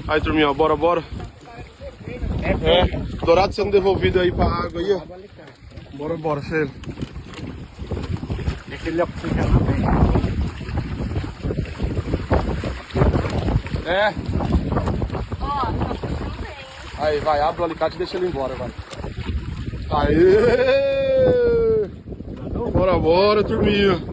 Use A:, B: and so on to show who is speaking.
A: Aí, turminha, bora, bora. Dourado sendo devolvido aí pra água aí, ó. Bora, bora, cheiro.
B: Deixa ele ficar lá.
A: É. Aí, vai, abre o alicate e deixa ele embora, vai. Aê! Bora, bora, turminha.